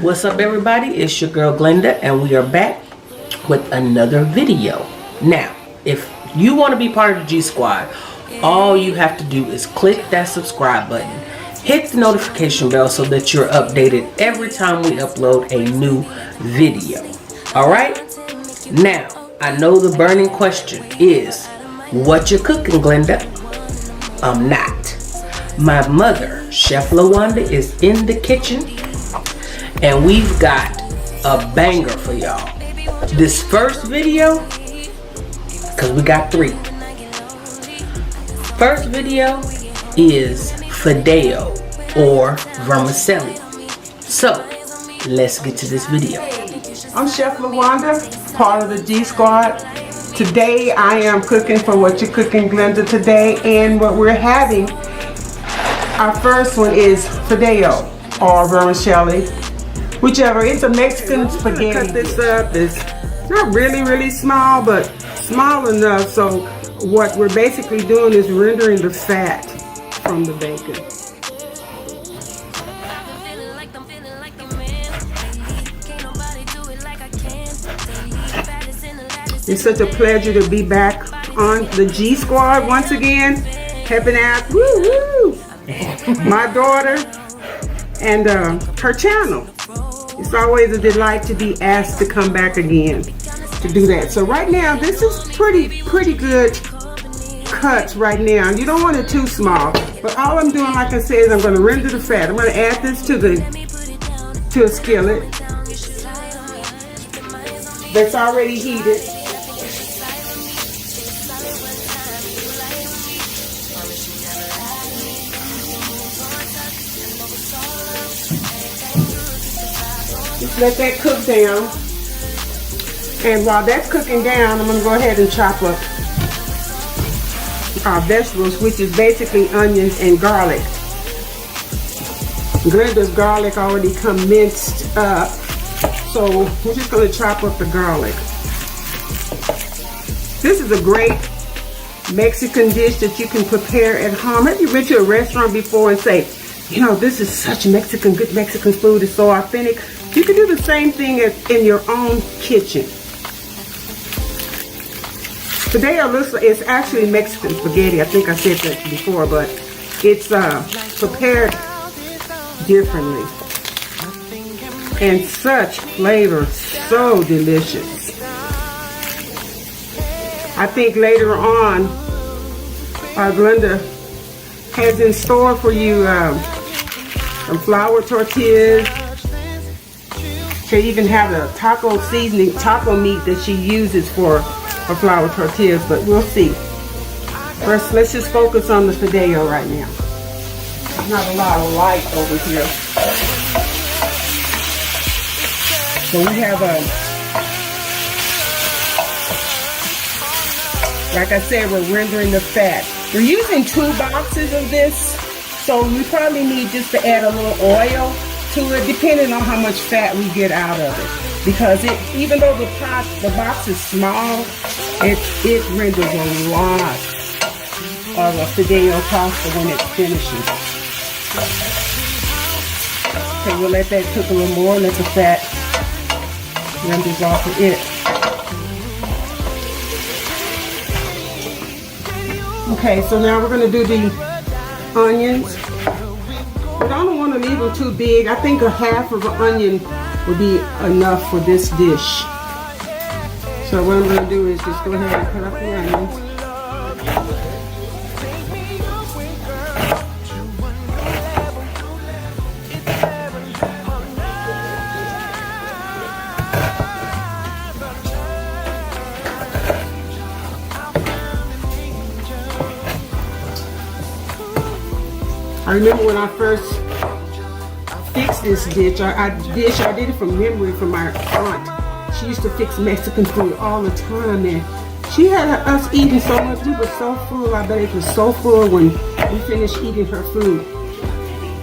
What's up, everybody? It's your girl Glenda, and we are back with another video. Now, if you want to be part of the G Squad, all you have to do is click that subscribe button, hit the notification bell so that you're updated every time we upload a new video. Alright? Now, I know the burning question is, what you cooking, Glenda? I'm not. My mother, Chef LaWanda, is in the kitchen, and we've got a banger for y'all. This first video, because we got 3. First video is fideo or vermicelli. So, let's get to this video. I'm Chef LaWanda, part of the G Squad. Today I am cooking for Whatcha Cookin Glenda today, and what we're having, our first one is fideo or vermicelli, whichever. It's a Mexican spaghetti. Cut this up. It's not really small, but small enough. So what we're basically doing is rendering the fat from the bacon. It's such a pleasure to be back on the G Squad once again, helping out my daughter and her channel. It's always a delight to be asked to come back again to do that. So right now, this is pretty good cuts right now. You don't want it too small, but all I'm doing, like I said, is I'm going to render the fat. I'm going to add this to a skillet that's already heated. Just let that cook down. And while that's cooking down, I'm going to go ahead and chop up our vegetables, which is basically onions and garlic. Glenda's garlic already come minced up, so we're just going to chop up the garlic. This is a great Mexican dish that you can prepare at home. Have you been to a restaurant before and say, you know, this is such Mexican, good Mexican food, it's so authentic? You can do the same thing in your own kitchen. Today it's actually Mexican spaghetti. I think I said that before, but it's prepared differently. And such flavor, so delicious. I think later on, Glenda has in store for you some flour tortillas. She even have a taco seasoning, taco meat that she uses for her flour tortillas, but we'll see. First, let's just focus on the fideo right now. There's not a lot of light over here. So we have like I said, we're rendering the fat. We're using 2 boxes of this, so we probably need just to add a little oil to it, depending on how much fat we get out of it. Because even though the box is small, it renders a lot of a fideo pasta when it finishes. Okay, we'll let that cook a little more, let the fat renders off of it. Okay, so now we're going to do the onions. But I don't want to leave them too big. I think a half of an onion would be enough for this dish. So what I'm going to do is just go ahead and cut up the onions. I remember when I first fixed this dish, I did it from memory from my aunt. She used to fix Mexican food all the time, and she had us eating so much. We were so full. I bet it was so full when we finished eating her food.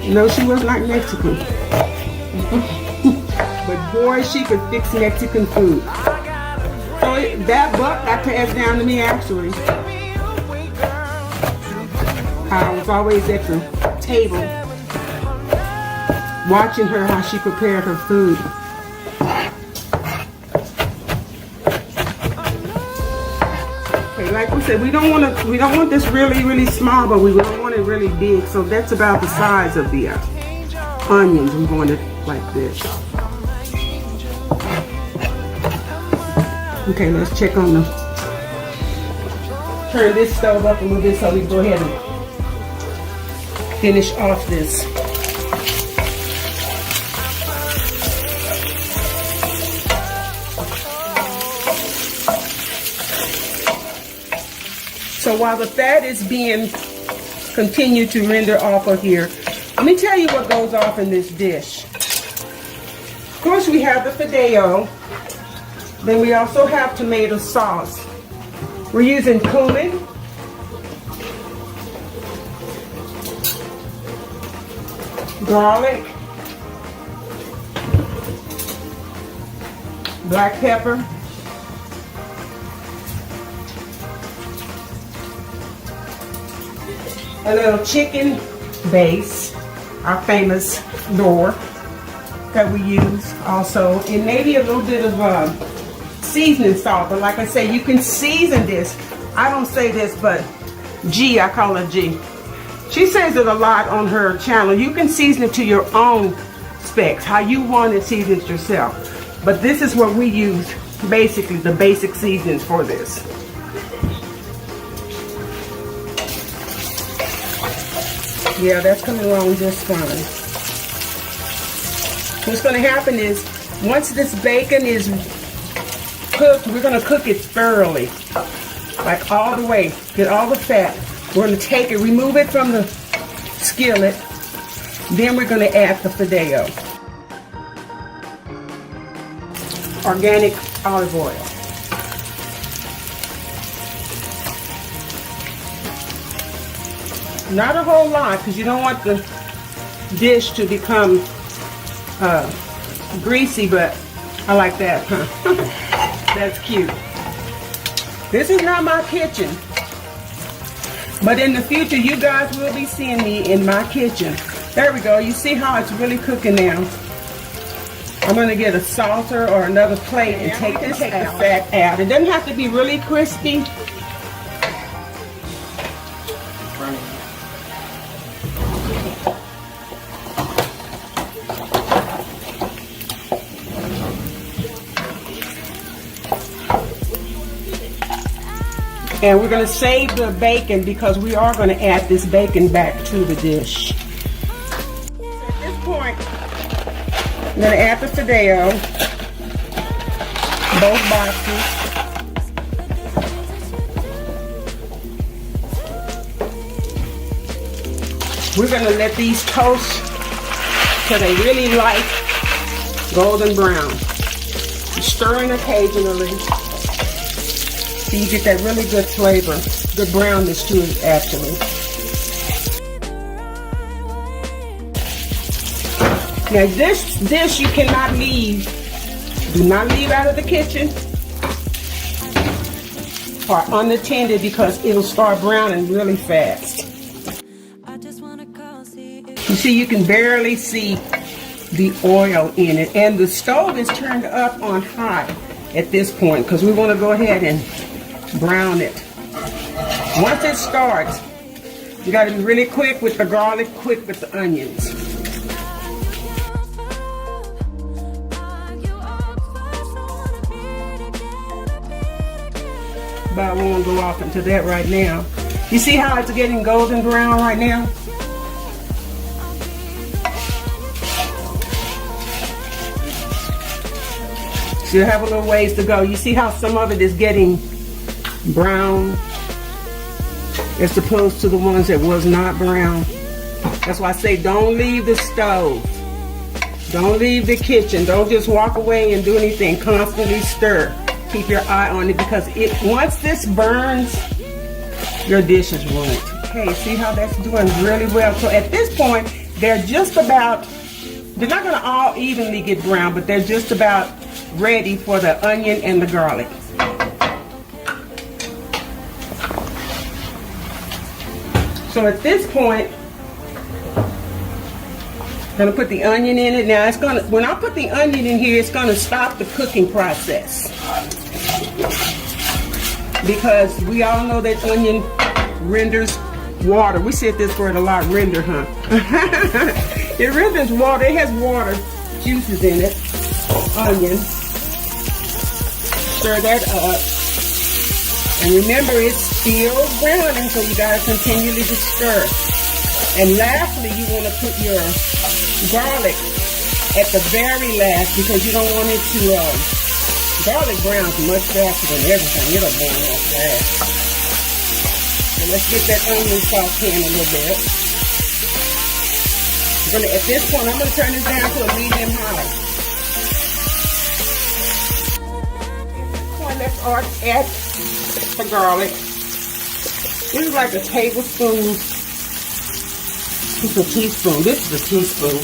You know, she was not Mexican. But boy, she could fix Mexican food. So that buck got passed down to me actually. I was always at the table watching her how she prepared her food. Okay, like we said, we don't want this really small, but we don't want it really big. So that's about the size of the onions. We want it like this. Okay, let's check on them. Turn this stove up a little bit so we can go ahead and finish off this. So while the fat is being continued to render off of here, let me tell you what goes off in this dish. Of course, we have the fideo. Then we also have tomato sauce. We're using cumin, garlic, black pepper, a little chicken base, our famous lure that we use also, and maybe a little bit of seasoning salt. But like I say, you can season this. I don't say this, but G, I call her G. She says it a lot on her channel. You can season it to your own specs, how you want it seasoned yourself. But this is what we use, basically the basic seasonings for this. Yeah, that's coming along just fine. What's going to happen is, once this bacon is cooked, we're going to cook it thoroughly, like all the way, get all the fat. We're going to take it, remove it from the skillet, then we're going to add the fideo. Organic olive oil. Not a whole lot, because you don't want the dish to become greasy, but I like that, huh? That's cute. This is not my kitchen, but in the future you guys will be seeing me in my kitchen. There we go. You see how it's really cooking now. I'm going to get a saucer or another plate and take the fat out. It doesn't have to be really crispy. And we're going to save the bacon because we are going to add this bacon back to the dish. At this point, I'm going to add the fideo, both boxes. We're going to let these toast till they really light golden brown. Stirring occasionally. So you get that really good flavor, good brownness to it actually. Now this dish you cannot leave. Do not leave out of the kitchen or unattended because it'll start browning really fast. You see, you can barely see the oil in it, and the stove is turned up on high at this point because we want to go ahead and brown it. Once it starts, you got to be really quick with the garlic, quick with the onions. But I won't go off into that right now. You see how it's getting golden brown right now? Still have a little ways to go. You see how some of it is getting brown as opposed to the ones that was not brown. That's why I say don't leave the stove. Don't leave the kitchen. Don't just walk away and do anything. Constantly stir. Keep your eye on it because once this burns, your dish is ruined. Okay, see how that's doing really well. So at this point, they're just about, they're not going to all evenly get brown, but they're just about ready for the onion and the garlic. So at this point, Gonna put the onion in it. Now it's gonna, when I put the onion in here, it's gonna stop the cooking process. Because we all know that onion renders water. We said this word a lot, render, huh? It renders water. It has water juices in it. Onion. Stir that up. And remember, it's still browning, so you gotta continually just stir. And lastly, you wanna put your garlic at the very last because you don't want it to, garlic browns much faster than everything. It'll burn off fast. So let's get that onion sauteing a little bit. At this point, I'm gonna turn this down to a medium high. Let's add the garlic. This is like a tablespoon. This is a teaspoon. This is a teaspoon.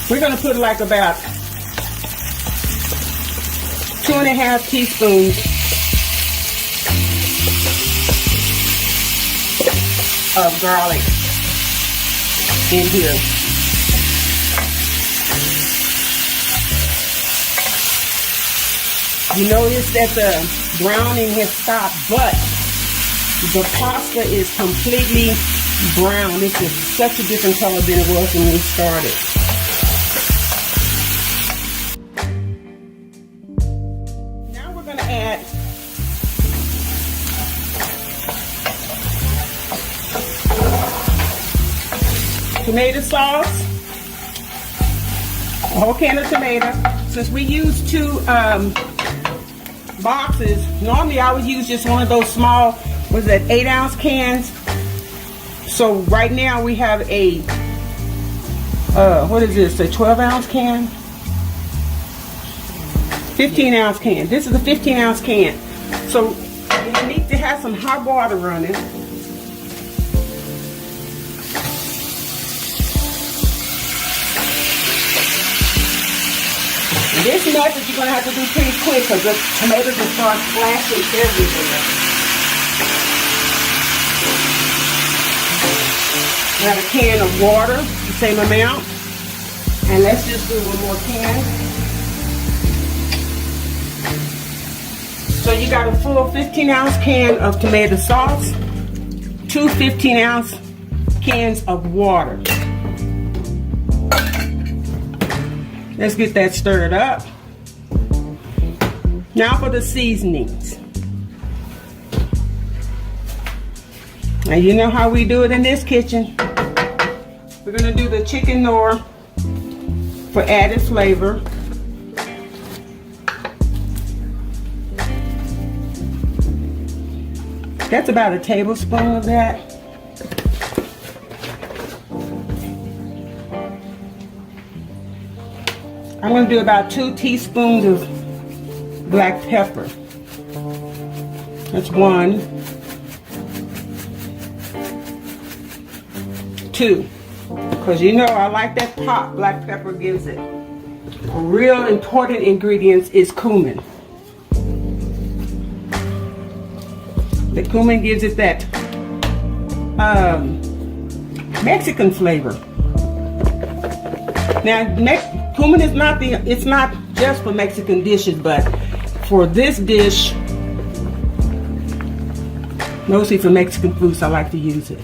We're going to put like about 2.5 teaspoons of garlic in here. You notice that the browning has stopped, but the pasta is completely brown. It's just such a different color than it was when we started. Now we're going to add tomato sauce, a whole can of tomato. Since we use 2 boxes, normally I would use just one of those small, was that 8-ounce cans. So right now we have a what is this, a 12-ounce can? 15-ounce can. This is a 15-ounce can. So you need to have some hot water running. This method you're going to have to do pretty quick because the tomatoes will start splashing everywhere. Got a can of water, the same amount. And let's just do one more can. So you got a full 15-ounce can of tomato sauce, 2 15-ounce cans of water. Let's get that stirred up. Now for the seasonings. Now you know how we do it in this kitchen. We're gonna do the chicken Knorr for added flavor. That's about a tablespoon of that. I'm going to do about 2 teaspoons of black pepper. That's 1. 2. Because you know I like that pop black pepper gives it. A real important ingredient is cumin. The cumin gives it that Mexican flavor. Now, cumin is not it's not just for Mexican dishes, but for this dish, mostly for Mexican foods, I like to use it.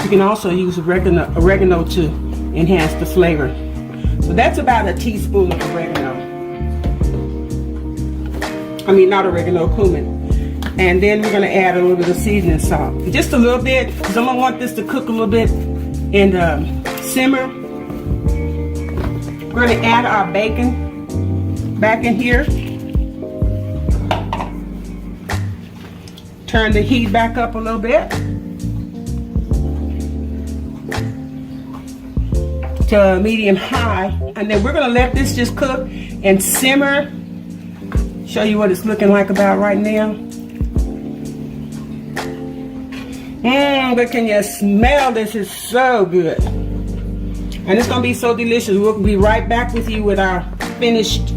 You can also use oregano to enhance the flavor. So that's about a teaspoon of oregano. I mean, not oregano, cumin. And then we're going to add a little bit of seasoning salt. Just a little bit, because I'm going to want this to cook a little bit and simmer. We're going to add our bacon back in here. Turn the heat back up a little bit to medium high. And then we're going to let this just cook and simmer. Show you what it's looking like about right now. But can you smell this? Is so good. And it's going to be so delicious. We'll be right back with you with our finished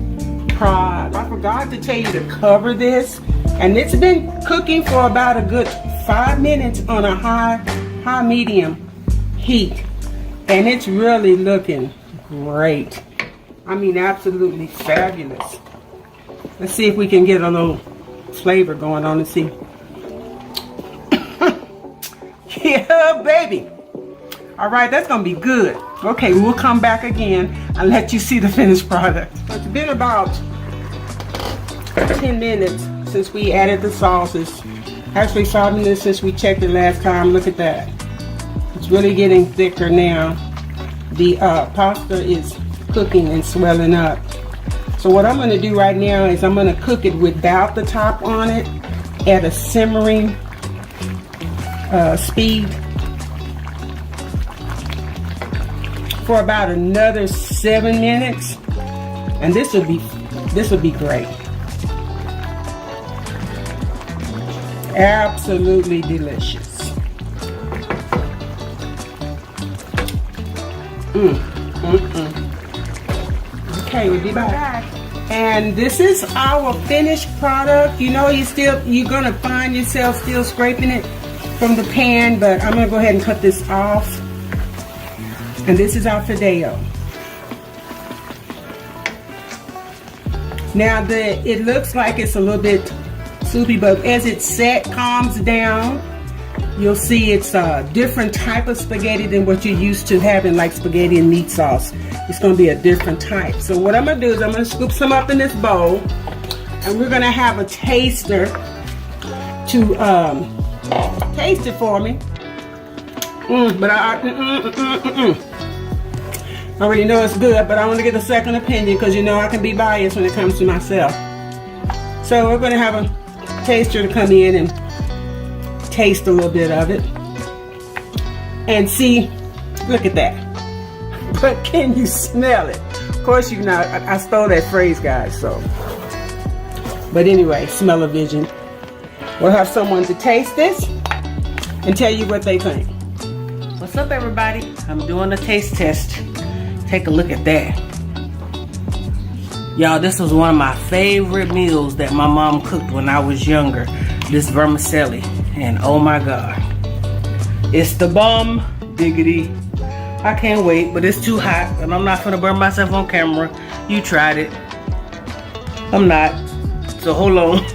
product. I forgot to tell you to cover this. And it's been cooking for about a good 5 minutes on a high medium heat. And it's really looking great. I mean, absolutely fabulous. Let's see if we can get a little flavor going on and see. Yeah, baby. All right, that's gonna be good. Okay, we'll come back again and let you see the finished product. It's been about 10 minutes since we added the sauces. Actually 5 minutes since we checked it last time. Look at that. It's really getting thicker now. The pasta is cooking and swelling up. So what I'm gonna do right now is I'm gonna cook it without the top on it at a simmering speed for about another 7 minutes, and this will be great. Absolutely delicious. Okay, we'll be back. And this is our finished product. You know, you're gonna find yourself still scraping it from the pan, but I'm gonna go ahead and cut this off. And this is our fideo. Now it looks like it's a little bit soupy, but as it calms down, you'll see it's a different type of spaghetti than what you're used to having, like spaghetti and meat sauce. It's gonna be a different type. So what I'm gonna do is I'm gonna scoop some up in this bowl, and we're gonna have a taster to taste it for me. But I already know it's good, but I want to get a second opinion because you know I can be biased when it comes to myself. So we're going to have a taster to come in and taste a little bit of it and see. Look at that. But can you smell it? Of course you know, I stole that phrase, guys. So, but anyway, smell-o-vision. We'll have someone to taste this and tell you what they think. What's up, everybody? I'm doing a taste test. Take a look at that. Y'all, this was one of my favorite meals that my mom cooked when I was younger. This vermicelli. And oh my God. It's the bomb diggity. I can't wait, but it's too hot and I'm not gonna burn myself on camera. You tried it. I'm not. So hold on.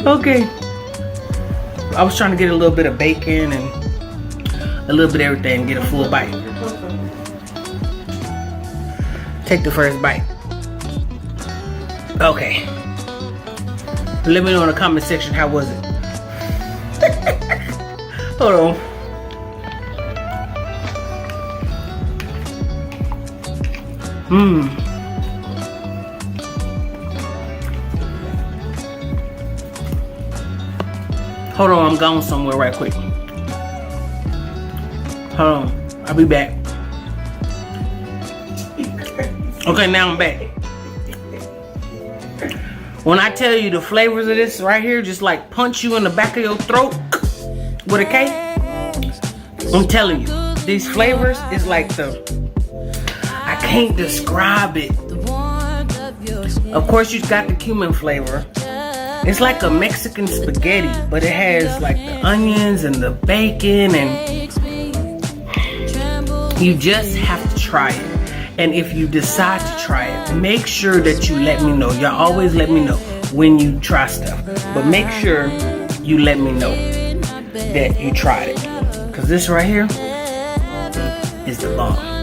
Okay. I was trying to get a little bit of bacon and a little bit of everything, get a full bite. Take the first bite. Okay. Let me know in the comment section, how was it? Hold on. Hold on, I'm going somewhere right quick. Hold on, I'll be back. Okay, now I'm back. When I tell you the flavors of this right here just like punch you in the back of your throat with a K, I'm telling you, these flavors is like I can't describe it. Of course, you got the cumin flavor. It's like a Mexican spaghetti, but it has like the onions and the bacon, and you just have to try it. And if you decide to try it, make sure that you let me know. Y'all always let me know when you try stuff, but make sure you let me know that you tried it, because this right here is the bomb.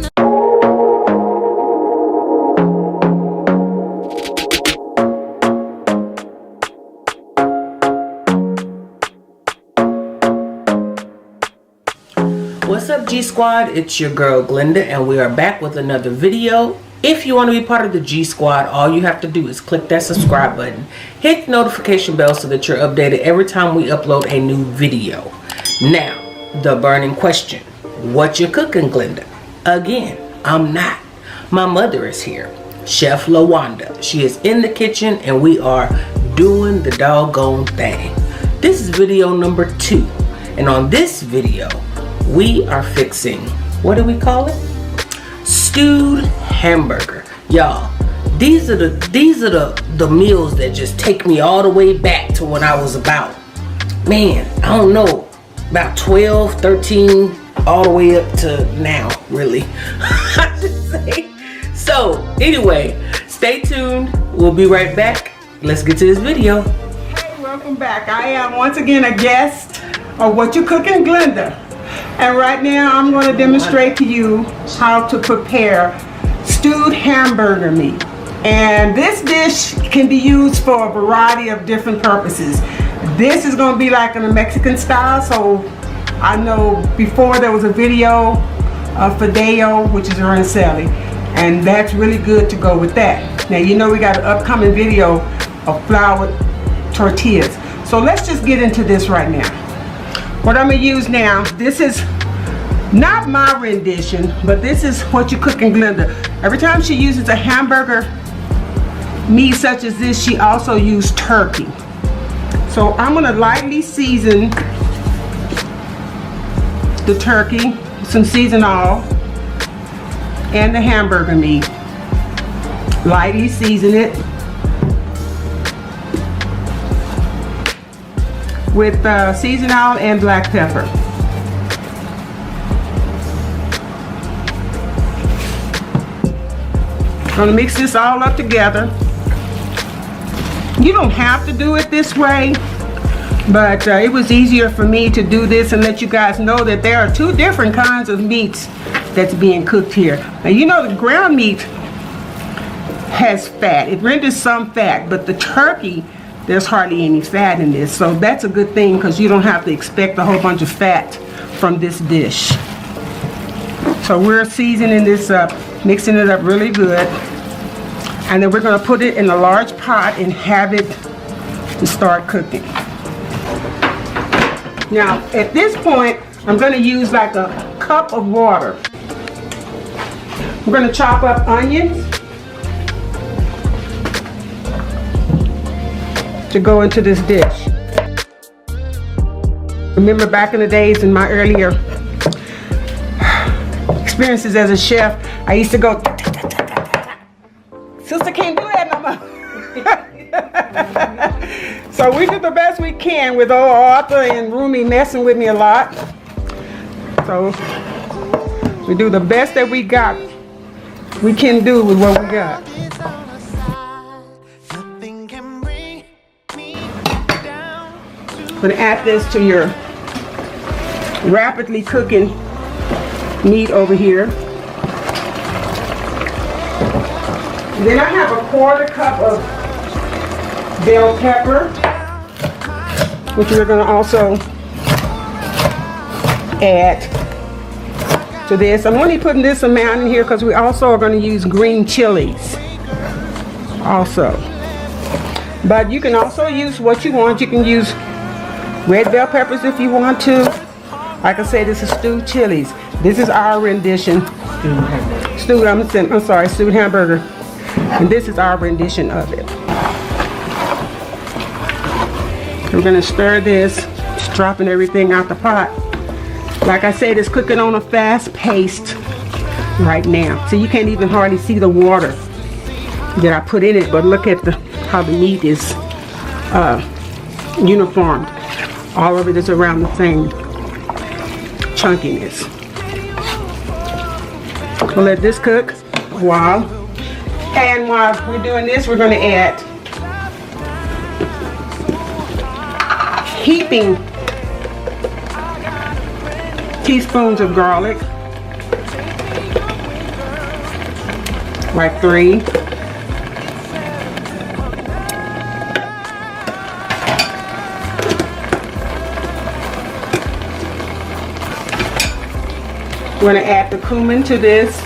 What's up, G Squad? It's your girl Glenda, and we are back with another video. If you want to be part of the G Squad, all you have to do is click that subscribe button, hit the notification bell so that you're updated every time we upload a new video. Now, the burning question: what you cooking, Glenda? Again, I'm not. My mother is here, Chef LaWanda. She is in the kitchen, and we are doing the doggone thing. This is video number 2, and on this video, we are fixing, what do we call it? Stewed hamburger. Y'all, these are the meals that just take me all the way back to when I was about, man, I don't know, about 12, 13, all the way up to now, really. I should say. So anyway, stay tuned. We'll be right back. Let's get to this video. Hey, welcome back. I am once again a guest of Whatcha Cookin Glenda. And right now I'm going to demonstrate to you how to prepare stewed hamburger meat. And this dish can be used for a variety of different purposes. This is going to be like in a Mexican style, so I know before there was a video of fideo, which is vermicelli, and that's really good to go with that. Now you know we got an upcoming video of floured tortillas. So let's just get into this right now. What I'm going to use now, this is not my rendition, but this is Whatcha Cookin Glenda. Every time she uses a hamburger meat such as this, she also used turkey. So I'm going to lightly season the turkey, some seasoned oil, and the hamburger meat. Lightly season it with seasoned oil and black pepper. Gonna mix this all up together. You don't have to do it this way, but it was easier for me to do this and let you guys know that there are two different kinds of meats that's being cooked here. Now you know the ground meat has fat. It renders some fat, but the turkey, there's hardly any fat in this. So that's a good thing because you don't have to expect a whole bunch of fat from this dish. So we're seasoning this up, mixing it up really good. And then we're going to put it in a large pot and have it to start cooking. Now, at this point, I'm going to use like a cup of water. I'm going to chop up onions to go into this dish. Remember back in the days in my earlier experiences as a chef, I used to go, sister can't do that no more. So we do the best we can with old Arthur and Rumi messing with me a lot. So we do the best that we can do with what we got. I'm going to add this to your rapidly cooking meat over here. Then I have a 1/4 cup of bell pepper, which we're going to also add to this. I'm only putting this amount in here because we also are going to use green chilies also. But you can also use what you want. You can use red bell peppers if you want to. Like I said, this is stewed chilies. This is our rendition. Stewed hamburger. And this is our rendition of it. We're going to stir this, just dropping everything out the pot. Like I said, it's cooking on a fast pace right now. So you can't even hardly see the water that I put in it, but look at how the meat is uniformed. All of it is around the same chunkiness. We'll let this cook a while. And while we're doing this, we're going to add heaping teaspoons of garlic, like 3. We're going to add the cumin to this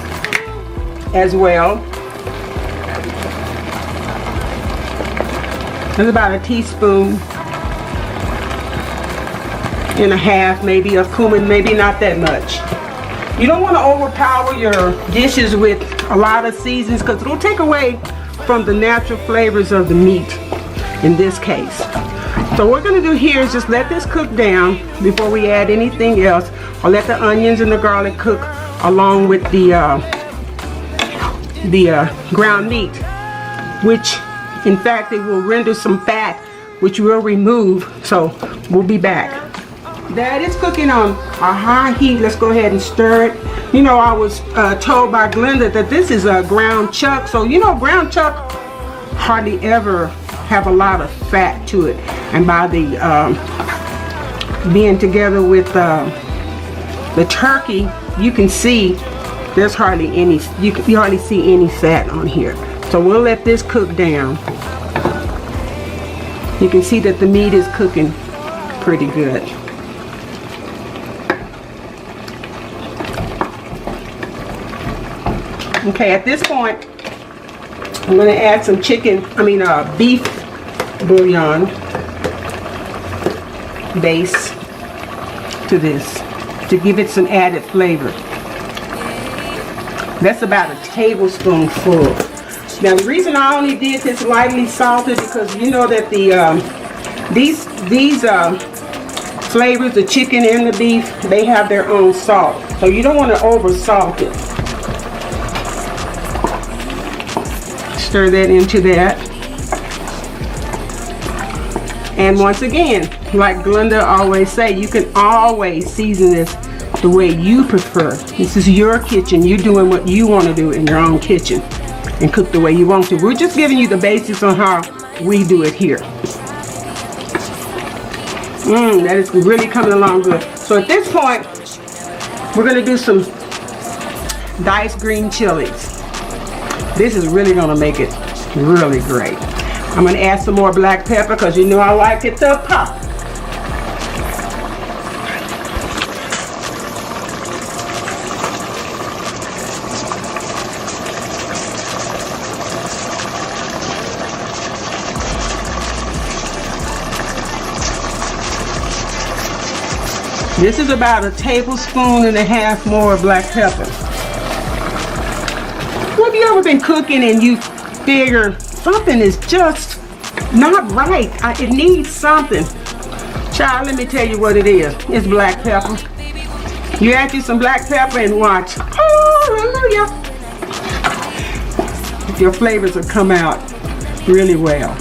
as well. There's about a teaspoon and a half maybe of cumin, maybe not that much. You don't want to overpower your dishes with a lot of seasons because it'll take away from the natural flavors of the meat in this case. So what we're going to do here is just let this cook down before we add anything else. I'll let the onions and the garlic cook along with the ground meat, which in fact it will render some fat, which we'll remove. So we'll be back. That is cooking on a high heat. Let's go ahead and stir it. You know, I was told by Glenda that this is a ground chuck. So, you know, ground chuck hardly ever have a lot of fat to it. And by the being together with the turkey, you can see there's hardly any, you hardly see any fat on here. So we'll let this cook down. You can see that the meat is cooking pretty good. Okay, at this point, I'm going to add some beef bouillon base to this to give it some added flavor. That's about a tablespoonful. Now the reason I only did this lightly salted because you know that these flavors, the chicken and the beef, they have their own salt. So you don't want to over salt it. Stir that into that. And once again, like Glenda always say, you can always season this the way you prefer. This is your kitchen. You're doing what you want to do in your own kitchen and cook the way you want to. We're just giving you the basics on how we do it here. That is really coming along good. So at this point, we're going to do some diced green chilies. This is really going to make it really great. I'm going to add some more black pepper because you know I like it to pop. This is about a tablespoon and a half more black pepper. Have you ever been cooking and you figure something is just not right? It needs something. Child, let me tell you what it is. It's black pepper. You add you some black pepper and watch. Hallelujah. Your flavors will come out really well.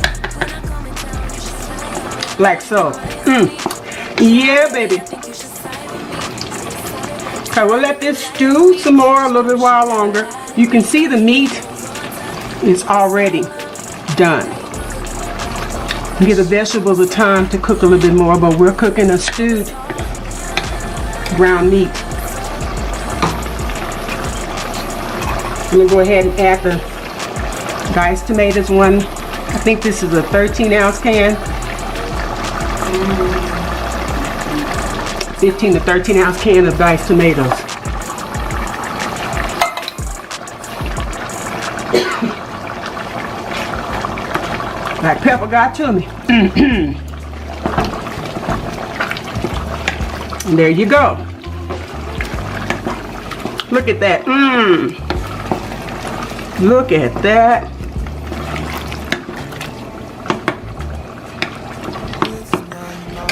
Like so. Yeah, baby. Okay, we'll let this stew some more, a little bit while longer. You can see the meat is already done. Give the vegetables a time to cook a little bit more, but we're cooking a stewed ground meat. I'm gonna go ahead and add the diced tomatoes. I think this is a 13-ounce can. 15 to 13-ounce can of diced tomatoes. Black pepper got to me. And there you go. Look at that. Look at that.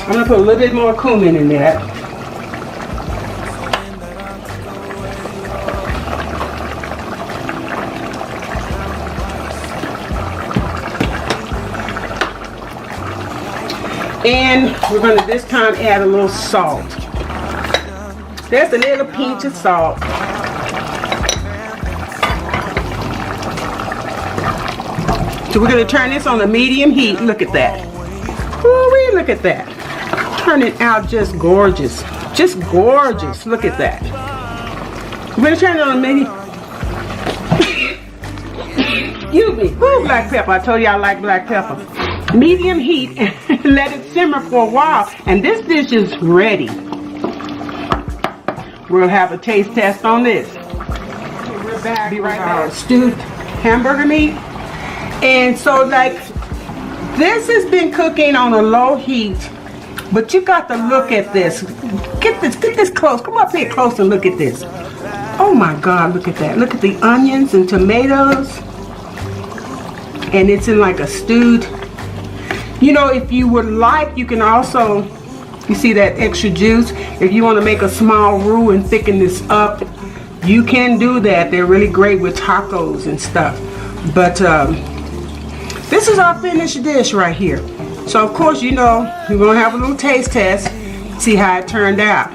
I'm going to put a little bit more cumin in that. And we're going to this time add a little salt. There's a little pinch of salt. So we're going to turn this on a medium heat. Look at that. Ooh-wee, look at that. Turning out just gorgeous. Just gorgeous. Look at that. We're going to turn it on a medium. Excuse me. Ooh, black pepper. I told you I like black pepper. Medium heat and let it simmer for a while. And this dish is ready. We'll have a taste test on this. Okay, we're back. Be right back. Stewed hamburger meat. And so like this has been cooking on a low heat, but you got to look at this. Get this close. Come up here close and look at this. Oh my God, look at that. Look at the onions and tomatoes. And it's in like a stewed. You know, if you would like, you can also, you see that extra juice? If you want to make a small roux and thicken this up, you can do that. They're really great with tacos and stuff. But this is our finished dish right here. So of course, you know, we're going to have a little taste test. see how it turned out.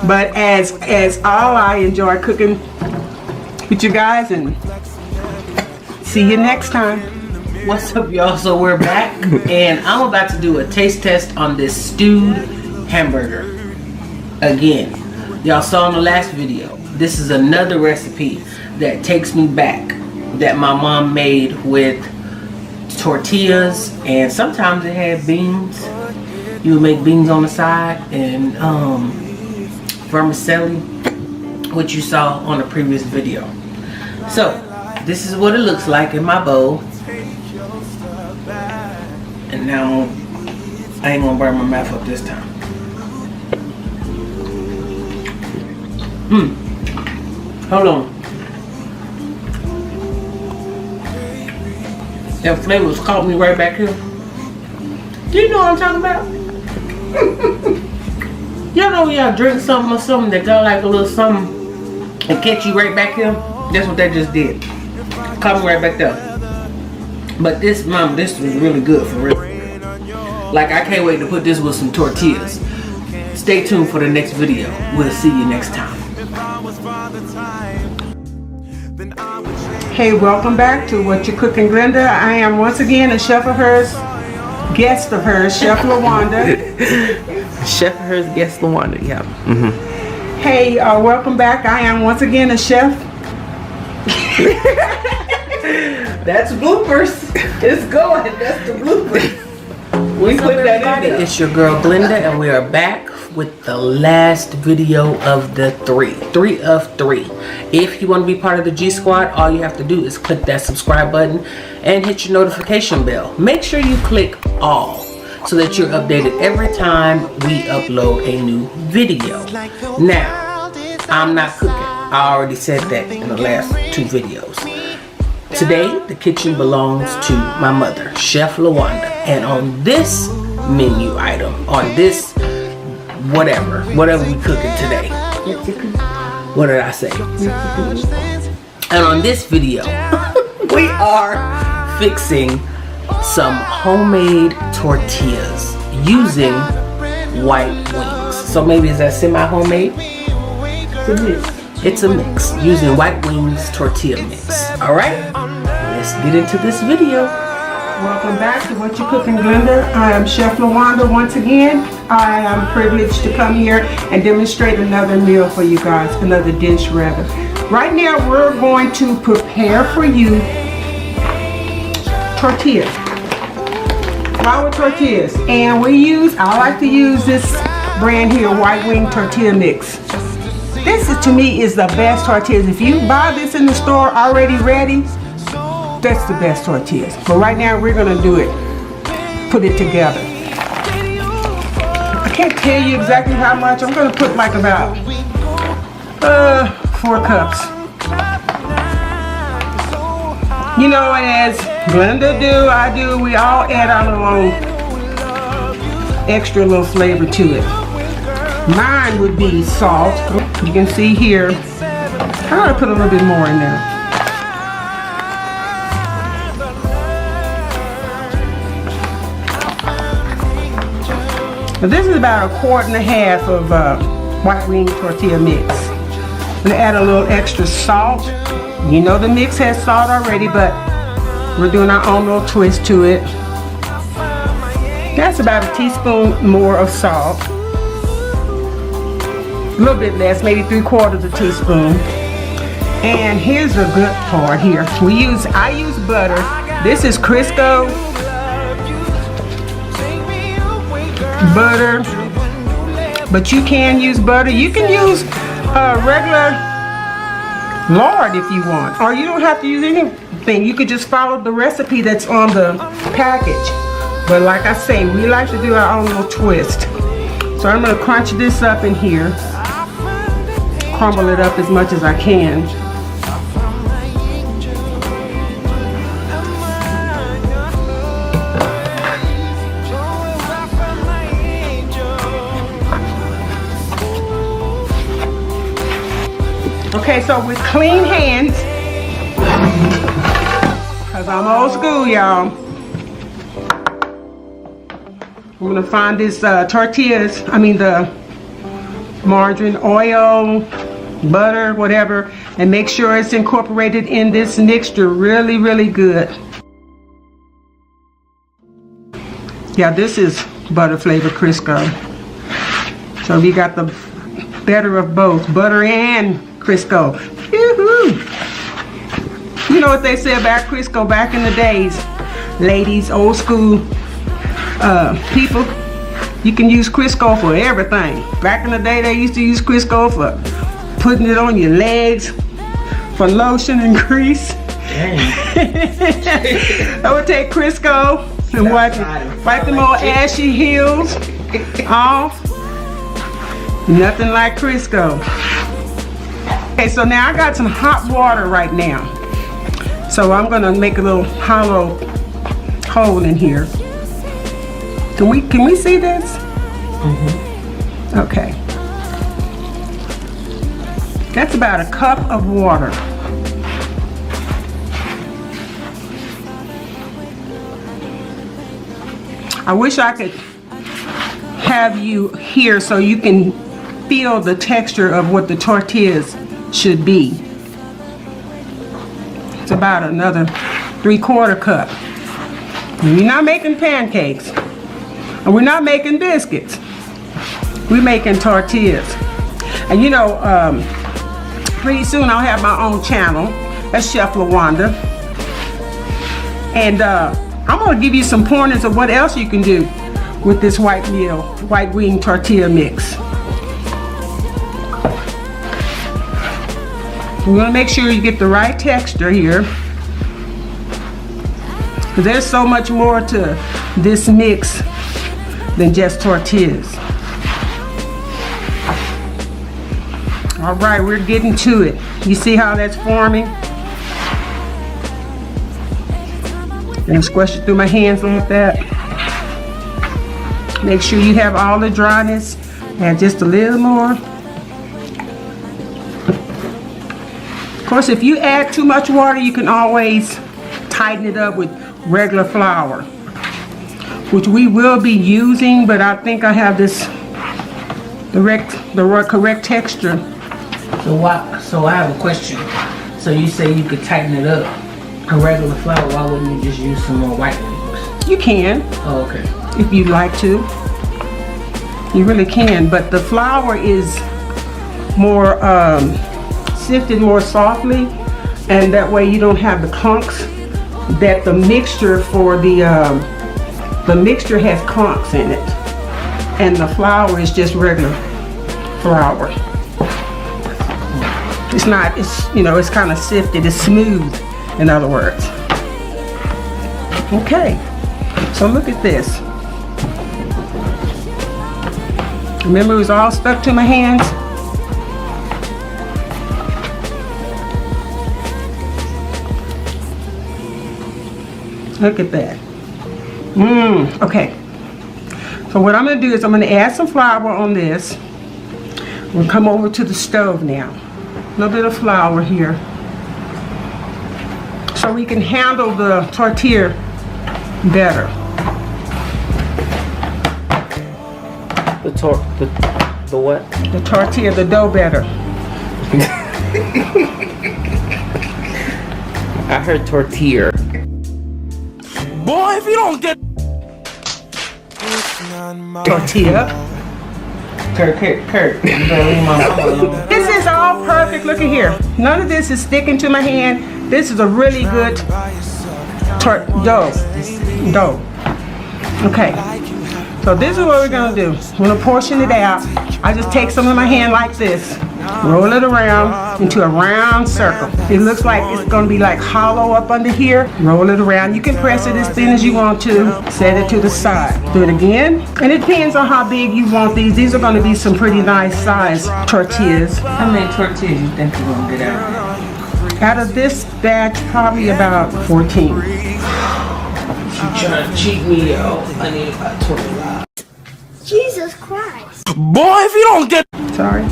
But as all, I enjoy cooking with you guys, and see you next time. What's up, y'all? So we're back, and I'm about to do a taste test on this stewed hamburger. Again, y'all saw in the last video, this is another recipe that takes me back, that my mom made with tortillas, and sometimes it had beans. You would make beans on the side, and vermicelli, which you saw on the previous video. So this is what it looks like in my bowl. And now I ain't gonna burn my mouth up this time. Hold on. That flavors caught me right back here. Do you know what I'm talking about? Y'all know when y'all drink something or something that got like a little something and catch you right back here? That's what that just did. Caught me right back there. But this was really good for real. Like, I can't wait to put this with some tortillas. Stay tuned for the next video. We'll see you next time. Hey, welcome back to Whatcha Cookin Glenda. I am once again a chef of hers, guest of hers, Chef LaWanda. Chef of hers, guest LaWanda, yeah. Hey, welcome back. I am once again a chef. That's bloopers. It's going. That's the bloopers. We put that in there. It's your girl Glenda, and we are back with the last video of the 3 of 3. If you want to be part of the G Squad, all you have to do is click that subscribe button and hit your notification bell. Make sure you click all so that you're updated every time we upload a new video. Now, I'm not cooking. I already said that in the last 2 videos. Today, the kitchen belongs to my mother, Chef LaWanda. And on this menu item, on this whatever we cooking today. What did I say? And on this video, we are fixing some homemade tortillas using white wings. So maybe is that semi-homemade? It's a mix using white wings tortilla mix. Alright, let's get into this video. Welcome back to Whatcha Cookin Glenda. I am Chef LaWanda once again. I am privileged to come here and demonstrate another meal for you guys, another dish rather. Right now we're going to prepare for you tortillas, flour tortillas, and I like to use this brand here, white wing tortilla mix. This to me is the best tortillas. If you buy this in the store already ready, that's the best tortillas. But right now we're gonna do it, put it together. I can't tell you exactly how much. I'm gonna put like about 4 cups. You know, and as Glenda do, I do, we all add our little extra little flavor to it. Mine would be salt. You can see here, I'm gonna put a little bit more in there. Now this is about 1.25 quarts of white wing tortilla mix. I'm gonna add a little extra salt. You know the mix has salt already, but we're doing our own little twist to it. That's about a teaspoon more of salt. A little bit less, maybe 3/4 teaspoon. And here's the good part here. I use butter. This is Crisco butter, but you can use butter. You can use regular lard if you want, or you don't have to use anything. You could just follow the recipe that's on the package. But like I say, we like to do our own little twist. So I'm going to crunch this up in here, crumble it up as much as I can. Okay, so with clean hands, because I'm old school, y'all. I'm gonna find this tortillas, the margarine, oil, butter, whatever, and make sure it's incorporated in this mixture really, really good. Yeah, this is butter flavored Crisco. So we got the better of both, butter and Crisco. Yoo-hoo! You know what they say about Crisco back in the days, ladies, old school people, you can use Crisco for everything. Back in the day, they used to use Crisco for putting it on your legs, for lotion and grease. I would take Crisco and wipe them old ashy heels off. Nothing like Crisco. Okay, so now I got some hot water right now. So I'm gonna make a little hollow hole in here. Can we see this? Mm-hmm. Okay. That's about a cup of water. I wish I could have you here so you can feel the texture of what the tortillas should be. It's about another 3/4 cup. We're not making pancakes, and we're not making biscuits. We're making tortillas. And you know, pretty soon I'll have my own channel. That's Chef LaWanda. And I'm gonna give you some pointers of what else you can do with this white wing tortilla mix. You want to make sure you get the right texture here, because there's so much more to this mix than just tortillas. All right, we're getting to it. You see how that's forming? And squish it through my hands like that. Make sure you have all the dryness. Add just a little more. Of course, if you add too much water, you can always tighten it up with regular flour, which we will be using, but I think I have this the correct texture. So I have a question. So you say you could tighten it up. A regular flour, why wouldn't you just use some more white wings? You can. Oh, okay. If you'd like to. You really can, but the flour is more sifted more softly, and that way you don't have the clunks that the mixture for the mixture has clunks in it, and the flour is just regular flour. It's not, it's kind of sifted, it's smooth, in other words. Okay, so look at this. Remember, it was all stuck to my hands? Look at that. Okay. So what I'm going to do is I'm going to add some flour on this. We'll come over to the stove now. A little bit of flour here, so we can handle the tortilla better. The what? The tortilla, the dough better. I heard tortilla. Boy, if you don't get Tortilla. Kurt. You better leave my mama alone. This is all perfect. Look at here. None of this is sticking to my hand. This is a really good dough. Okay. So this is what we're gonna do. I'm gonna portion it out. I just take some in my hand like this, roll it around into a round circle. It looks like it's gonna be like hollow up under here. Roll it around. You can press it as thin as you want to. Set it to the side. Do it again. And it depends on how big you want these. These are gonna be some pretty nice size tortillas. How many tortillas you think you're gonna get out? Out of this batch, probably about 14. She trying to cheat me, yo. I need about 25. Jesus Christ. boy, if you don't get Sorry.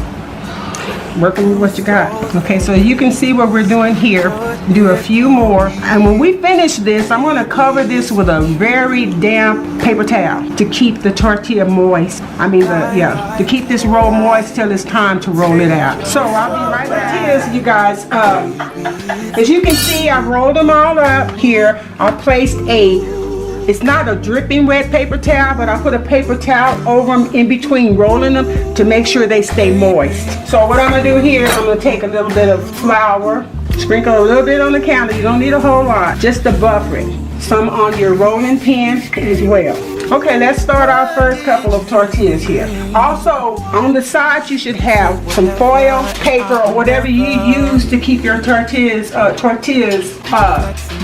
working with what you got. Okay, so you can see what we're doing here. Do a few more, and when we finish this, I'm going to cover this with a very damp paper towel to keep the tortilla moist. To keep this roll moist till it's time to roll it out. So I'll be right back, you guys. As you can see, I rolled them all up here. I placed it's not a dripping wet paper towel, but I put a paper towel over them in between rolling them to make sure they stay moist. So what I'm gonna do here, I'm gonna take a little bit of flour, sprinkle a little bit on the counter. You don't need a whole lot, just to buffer it. Some on your rolling pin as well. Okay, let's start our first couple of tortillas here. Also, on the sides you should have some foil, paper, or whatever you use to keep your tortillas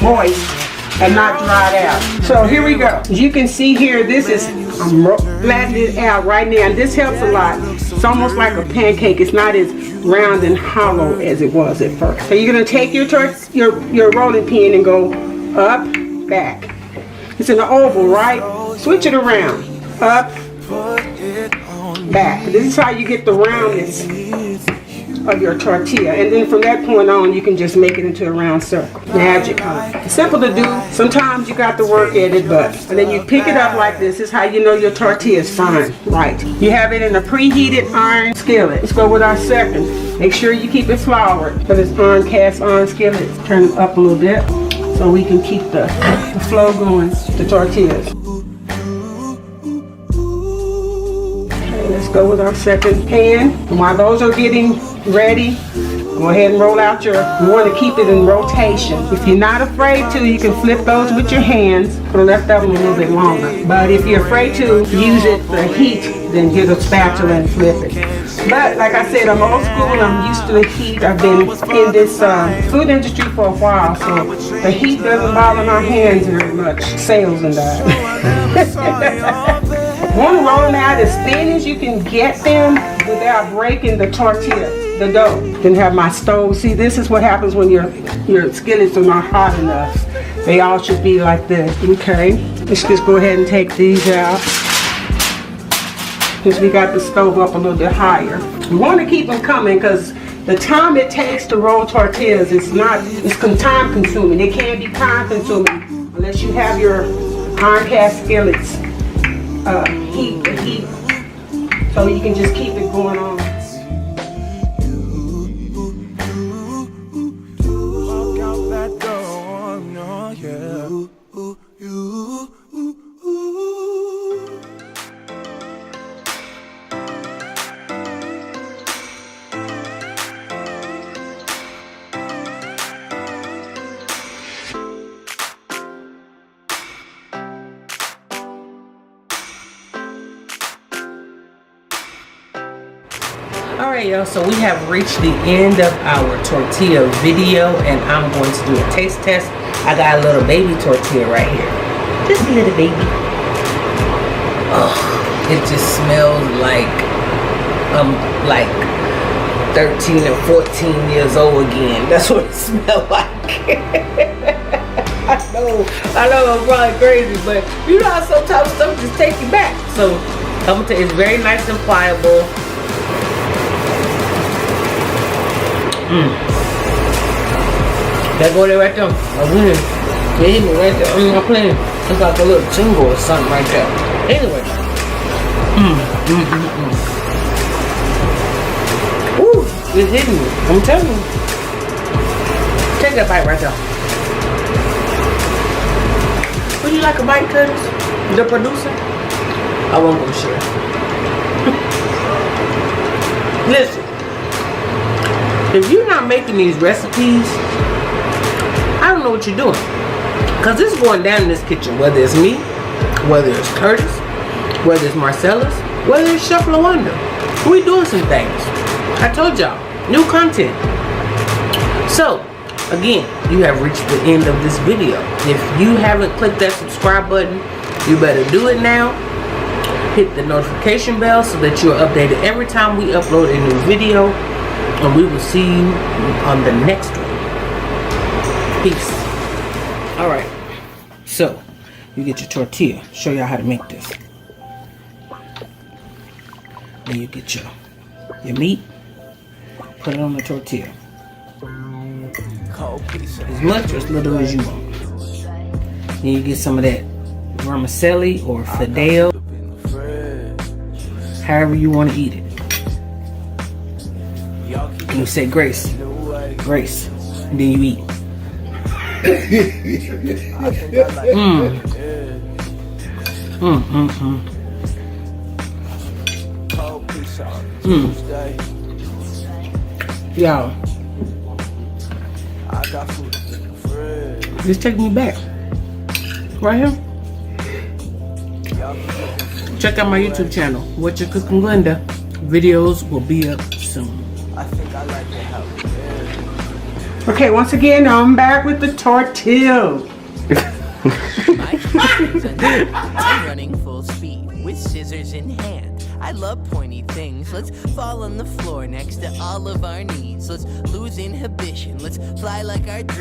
moist and not dried out. So here we go. As you can see here, I'm flattening it out right now, and this helps a lot. It's almost like a pancake. It's not as round and hollow as it was at first. So you're gonna take your rolling pin and go up, back. It's an oval, right? Switch it around. Up, back. This is how you get the roundness of your tortilla, and then from that point on you can just make it into a round circle. Magic, huh? It's simple to do. Sometimes you got to work at it, and then you pick it up like this. This is how you know your tortilla is fine. Right. You have it in a preheated iron skillet. Let's go with our second. Make sure you keep it floured for this cast iron skillet. Turn it up a little bit so we can keep the flow going. The tortillas. Okay, let's go with our second pan. And while those are getting ready, go ahead and roll out you want to keep it in rotation. If you're not afraid to, you can flip those with your hands for the left of them a little bit longer. But if you're afraid to use it for heat, then get a spatula and flip it. But like I said, I'm old school, I'm used to the heat. I've been in this food industry for a while, so the heat doesn't bother my hands very much. Sales and that. Want to roll them out as thin as you can get them without breaking the tortilla, the dough. Then have my stove. See, this is what happens when your skillets are not hot enough. They all should be like this. Okay, let's just go ahead and take these out. Because we got the stove up a little bit higher. We want to keep them coming because the time it takes to roll tortillas it's time consuming. It can be time consuming unless you have your iron cast skillets heat so you can just keep it going on. Walk out that door, no, yeah. Alright y'all, so we have reached the end of our tortilla video, and I'm going to do a taste test. I got a little baby tortilla right here. Just a little baby. Oh, it just smells like 13 or 14 years old again. That's what it smells like. I know I'm probably crazy, but you know how sometimes stuff just take you back. So I'm gonna tell you, it's very nice and pliable. That go there right there. I win. They hit me right there. I'm not playing. It's like a little jingle or something right there. Anyway. Ooh, it's hitting me. I'm telling you. Take that bite right there. Would you like a bite, Curtis? The producer? I won't go share. Listen. If you're not making these recipes, I don't know what you're doing. Because it's going down in this kitchen, whether it's me, whether it's Curtis, whether it's Marcellus, whether it's Chef Lawanda. We doing some things. I told y'all, new content. So, again, you have reached the end of this video. If you haven't clicked that subscribe button, you better do it now. Hit the notification bell so that you're updated every time we upload a new video. And we will see you on the next one. Peace. Alright. So, you get your tortilla. Show y'all how to make this. Then you get your meat. Put it on the tortilla. As much or as little as you want. Then you get some of that vermicelli or fidel. However you want to eat it. And you say grace. Grace. And then you eat. Y'all, just take me back. Right here. Check out my YouTube channel, Whatcha Cookin Glenda. Videos will be up soon. Okay, once again, I'm back with the tortilla. I'm running full speed with scissors in hand. I love pointy things. Let's fall on the floor next to all of our needs. Let's lose inhibition. Let's fly like our dreams.